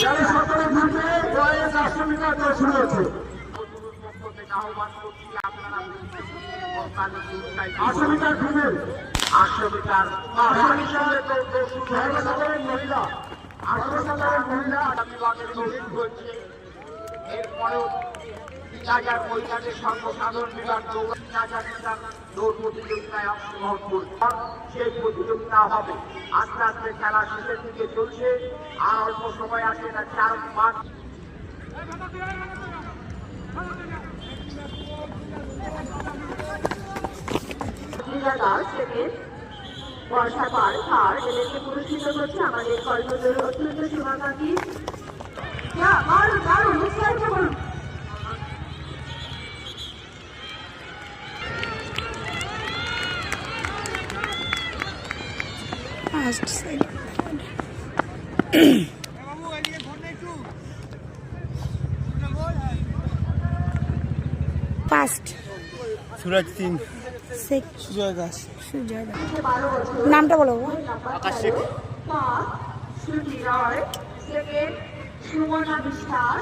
যারা সকালে ঘুরবে জয়ের 400 মিটার দৌড় শুরু হচ্ছে। 800 মিটার ফিমেল, 800 মিটার মহিলা, 800 সাধারণ মহিলা বিভাগের দৌড় হচ্ছে। এরপরেও 3000 মহিলাদের সর্বসাধারণ বিভাগ 3000 মিটার দৌড় প্রতিযোগিতায় অংশগ্রহণ করছে। সেই প্রতিযোগিতা হবে আস্তে আস্তে খেলা শেষের দিকে চলছে। আর অল্প সময় আছে না, 4-5 বর্ষা পার থার এদেরকে পুরস্কৃত করছে আমাদের কর্মজোর অত্যন্ত শুভাকাঙ্ক্ষী। ফার্স্ট সুরজ সিং, শেখ সুজয় দাস, সুজয় দাস। নামটা বলো। আকাশ শেখ, শ্রুতি রয়, সেকেন্ড সুমনা বিশ্বাস।